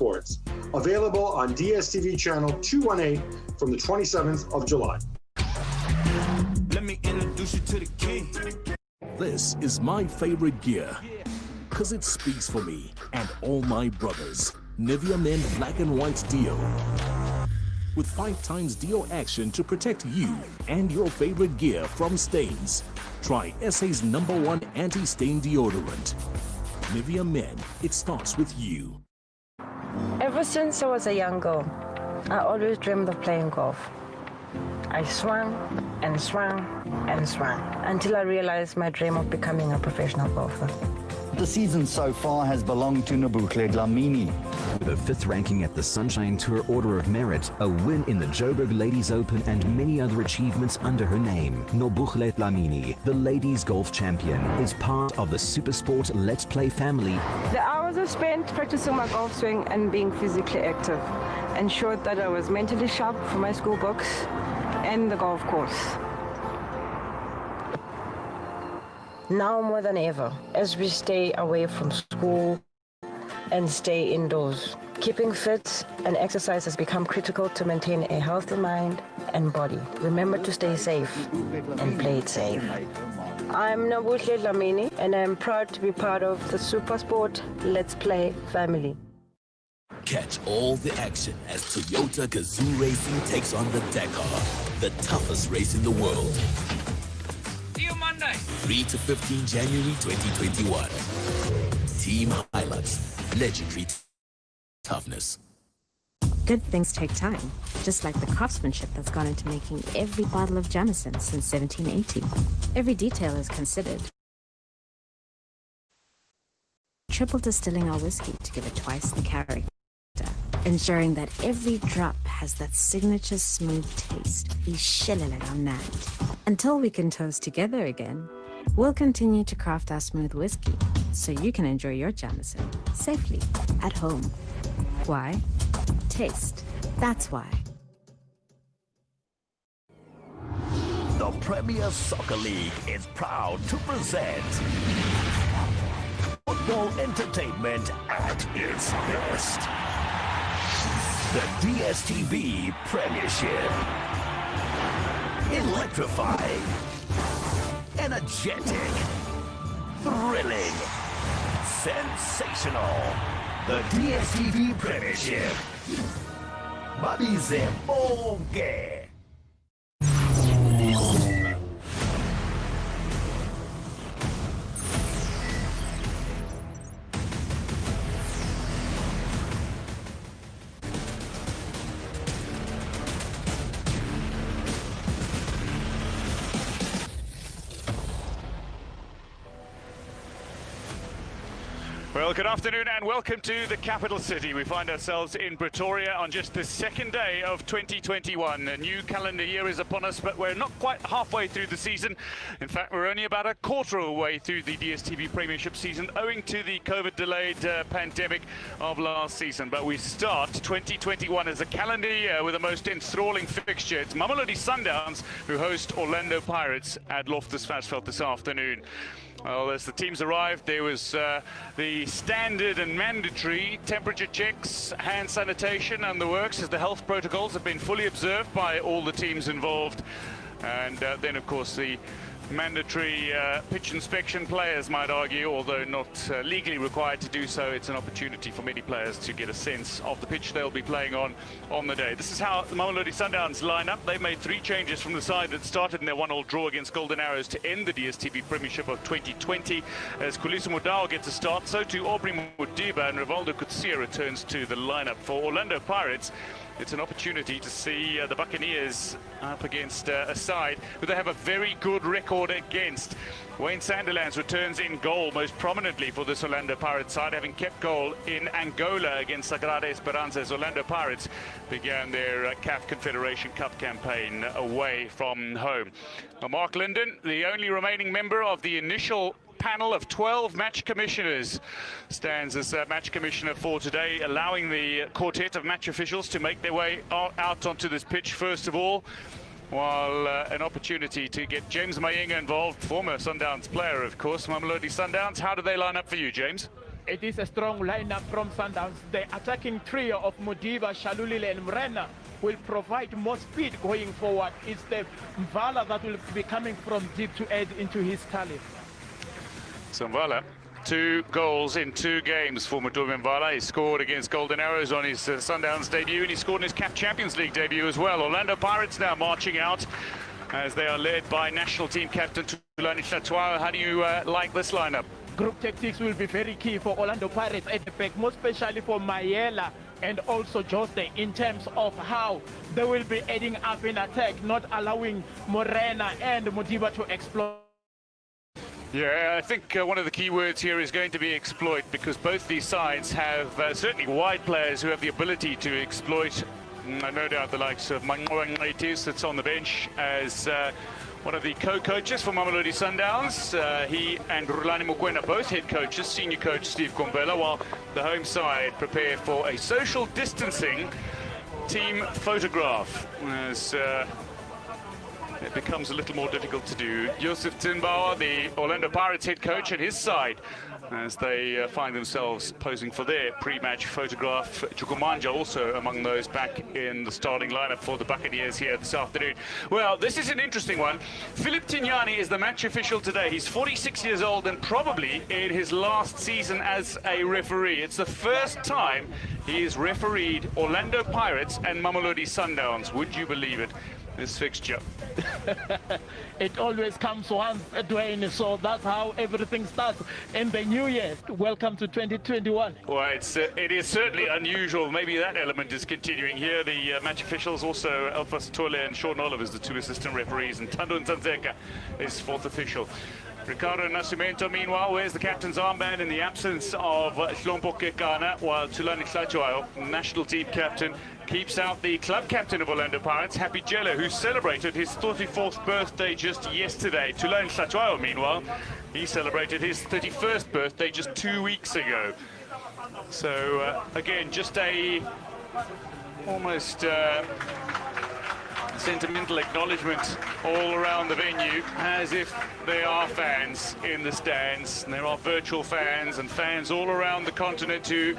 Sports. Available on DSTV channel 218 from the 27th of July. Let me introduce you to the king. This is my favorite gear, cause it speaks for me and all my brothers. Nivea Men Black and White Deo. With 5 times Deo action to protect you and your favorite gear from stains. Try SA's #1 anti-stain deodorant. Nivea Men, it starts with you. Ever since I was a young girl, I always dreamed of playing golf. I swung and swung and swung until I realized my dream of becoming a professional golfer. The season so far has belonged to Nobuhle Dlamini. With a 5th ranking at the Sunshine Tour Order of Merit, a win in the Joburg Ladies Open and many other achievements under her name, Nobuhle Dlamini, the ladies golf champion, is part of the Supersport Let's Play family. The hours I spent practicing my golf swing and being physically active ensured that I was mentally sharp for my school books and the golf course. Now more than ever, as we stay away from school and stay indoors, keeping fit and exercise has become critical to maintain a healthy mind and body. Remember to stay safe and play it safe. I'm Nobuhle Dlamini and I'm proud to be part of the Supersport Let's Play family. Catch all the action as Toyota Gazoo Racing takes on the Dakar, the toughest race in the world. See you Monday. 3 to 15 January 2021. Team highlights, legendary toughness. Good things take time, just like the craftsmanship that's gone into making every bottle of Jameson since 1780. Every detail is considered. Triple distilling our whiskey to give it twice the character, ensuring that every drop has that signature smooth taste. Until we can toast together again, we'll continue to craft our smooth whiskey so you can enjoy your Jameson safely at home. Why? Taste. That's why. The Premier Soccer League is proud to present football entertainment at its best. The DSTV Premiership. Electrifying, energetic, thrilling, sensational. The DSTV Premiership. Babize Bonke. Well, good afternoon and welcome to the capital city. We find ourselves in Pretoria on just the second day of 2021. A new calendar year is upon us, but we're not quite halfway through the season. In fact, we're only about a quarter of the way through the DSTV Premiership season, owing to the COVID-delayed pandemic of last season. But we start 2021 as a calendar year with the most enthralling fixture. It's Mamelodi Sundowns who host Orlando Pirates at Loftus Versfeld this afternoon. Well, as the teams arrived, there was the standard and mandatory temperature checks, hand sanitation and the works, as the health protocols have been fully observed by all the teams involved. And then, of course, the mandatory pitch inspection, players might argue, although not legally required to do so. It's an opportunity for many players to get a sense of the pitch they'll be playing on the day. This is how the Mamelodi Sundowns line up. They've made 3 changes from the side that started in their 1-1 draw against Golden Arrows to end the DSTV Premiership of 2020. As Khulisa Mudau gets a start, so too Aubrey Mudiba, and Rivaldo Kutsia returns to the lineup. For Orlando Pirates, it's an opportunity to see the Buccaneers up against a side who they have a very good record against. Wayne Sanderlands returns in goal most prominently for this Orlando Pirates side, having kept goal in Angola against Sagrada Esperança as Orlando Pirates began their CAF Confederation Cup campaign away from home. Now, Mark Linden, the only remaining member of the initial panel of 12 match commissioners, stands as match commissioner for today, allowing the quartet of match officials to make their way out onto this pitch first of all, while an opportunity to get James Mayenga involved, former Sundowns player, of course. Mamelodi Sundowns, how do they line up for you, James? It is a strong lineup from Sundowns. The attacking trio of Modiba, Shalulile and Mrena will provide more speed going forward. It's the Mvala that will be coming from deep to add into his tally. So Mvala, 2 goals in 2 games for Modiba Mvala. He scored against Golden Arrows on his Sundowns debut, and he scored in his CAF Champions League debut as well. Orlando Pirates now marching out as they are led by national team captain Tulani Hlatshwayo. How do you like this lineup? Group tactics will be very key for Orlando Pirates at the back, more especially for Mayela and also Jose, in terms of how they will be adding up in attack, not allowing Morena and Modiba to explode. Yeah, I think one of the key words here is going to be exploit, because both these sides have certainly wide players who have the ability to exploit. No doubt the likes of Mangoangitis that's on the bench as one of the co-coaches for Mamelodi Sundowns. He and Rulani Mukwena, both head coaches, senior coach Steve Kombela, while the home side prepare for a social distancing team photograph as it becomes a little more difficult to do. Joseph Tinbauer, the Orlando Pirates head coach, and his side as they find themselves posing for their pre-match photograph. Chukwumanja also among those back in the starting lineup for the Buccaneers here this afternoon. Well, this is an interesting one. Philip Tignani is the match official today. He's 46 years old and probably in his last season as a referee. It's the first time he has refereed Orlando Pirates and Mamelodi Sundowns. Would you believe it? This fixture. It always comes once, Dwayne, so that's how everything starts in the new year. Welcome to 2021. Well, it is certainly unusual. Maybe that element is continuing here. The match officials also, Elfas Tole and Sean Oliver, the 2 assistant referees, and Tando Nzanzeka is 4th official. Ricardo Nascimento, meanwhile, wears the captain's armband in the absence of Hlompo Kekana, while Tulani Hlatshwayo, national team captain, keeps out the club captain of Orlando Pirates, Happy Jello, who celebrated his 34th birthday just yesterday. Tulani Hlatshwayo, meanwhile, he celebrated his 31st birthday just 2 weeks ago. So, again, just a almost sentimental acknowledgement all around the venue, as if there are fans in the stands, and there are virtual fans and fans all around the continent who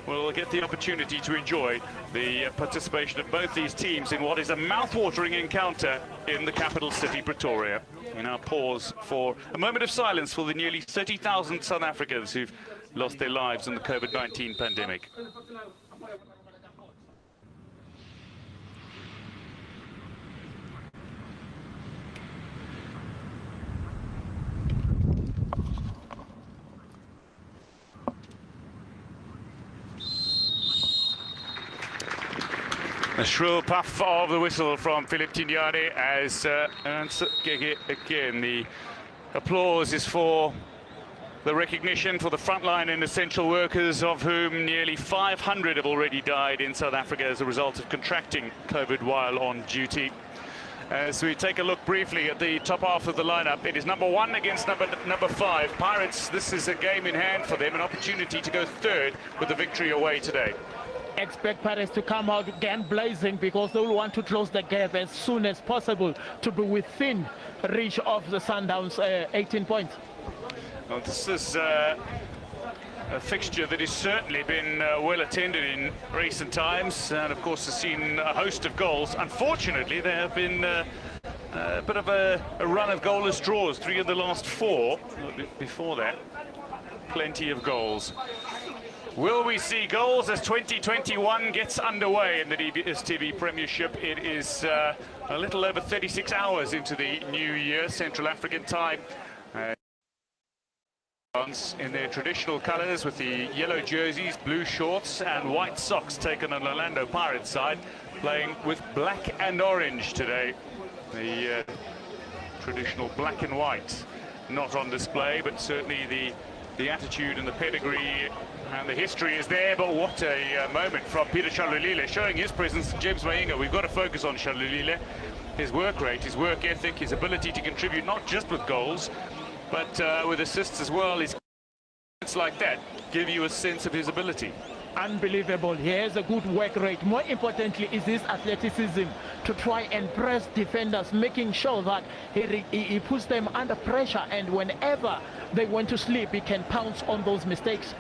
will get the opportunity to enjoy the participation of both these teams in what is a mouth-watering encounter in the capital city, Pretoria. We now pause for a moment of silence for the nearly 30,000 South Africans who've lost their lives in the COVID-19 pandemic. A shrill puff of the whistle from Philip Tignani as again the applause is for the recognition for the frontline and essential workers, of whom nearly 500 have already died in South Africa as a result of contracting COVID while on duty. As we take a look briefly at the top half of the lineup, it is number 1 against number 5. Pirates, this is a game in hand for them, an opportunity to go third with the victory away today. Expect Pirates to come out again blazing, because they will want to close the gap as soon as possible to be within reach of the Sundowns 18 points. Well, this is a fixture that has certainly been well attended in recent times, and of course has seen a host of goals. Unfortunately, there have been a bit of a run of goalless draws, 3 of the last 4. Before that, plenty of goals. Will we see goals as 2021 gets underway in the Dstv Premiership? It is a little over 36 hours into the new year, Central African time. In their traditional colours with the yellow jerseys, blue shorts and white socks, taken on Orlando Pirates side, playing with black and orange today. The traditional black and white not on display, but certainly the attitude and the pedigree and the history is there. But what a moment from Peter Shalulile, showing his presence. James Mainga, we've got to focus on Shalulile, his work rate, his work ethic, his ability to contribute not just with goals but with assists as well. His moments like that give you a sense of his ability. Unbelievable. He has a good work rate. More importantly is his athleticism to try and press defenders, making sure that he puts them under pressure, and whenever they want to sleep, he can pounce on those mistakes.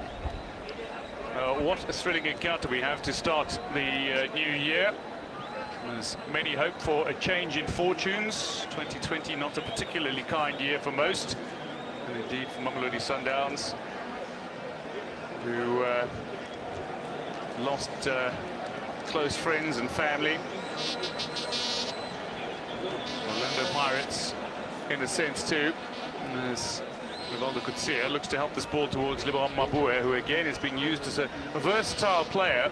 What a thrilling encounter we have to start the new year. As many hope for a change in fortunes. 2020 not a particularly kind year for most, and indeed for Mamelodi Sundowns, who lost close friends and family. Orlando Pirates, in a sense, too. As Rivaldo Kutsia looks to help this ball towards Lebron Mabue, who again is being used as a versatile player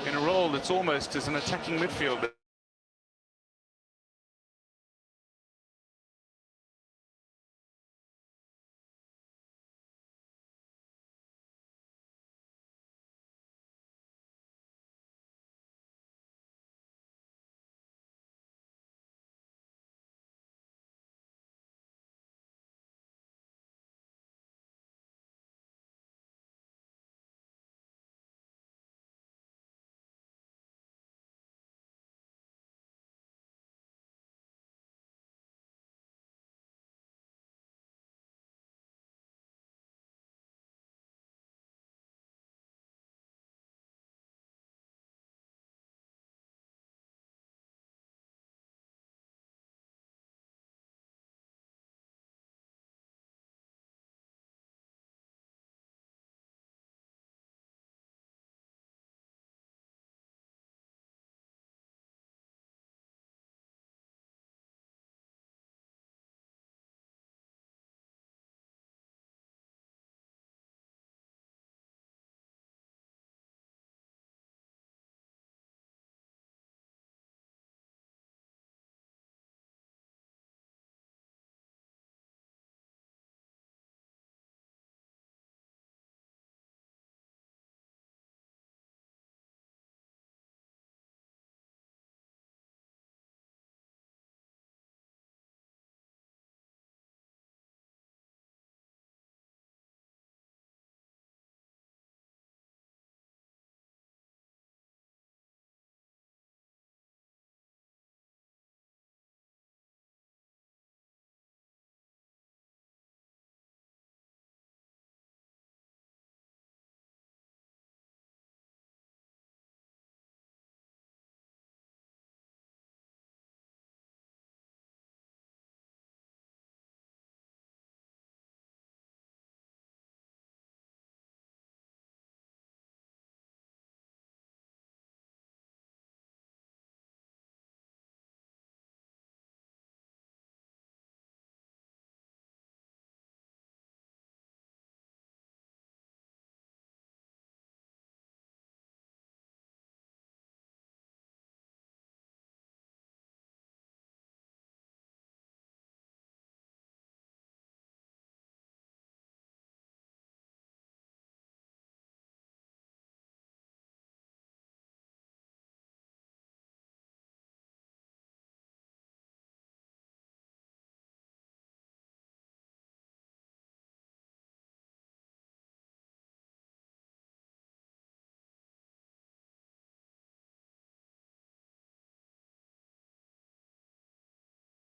in a role that's almost as an attacking midfielder.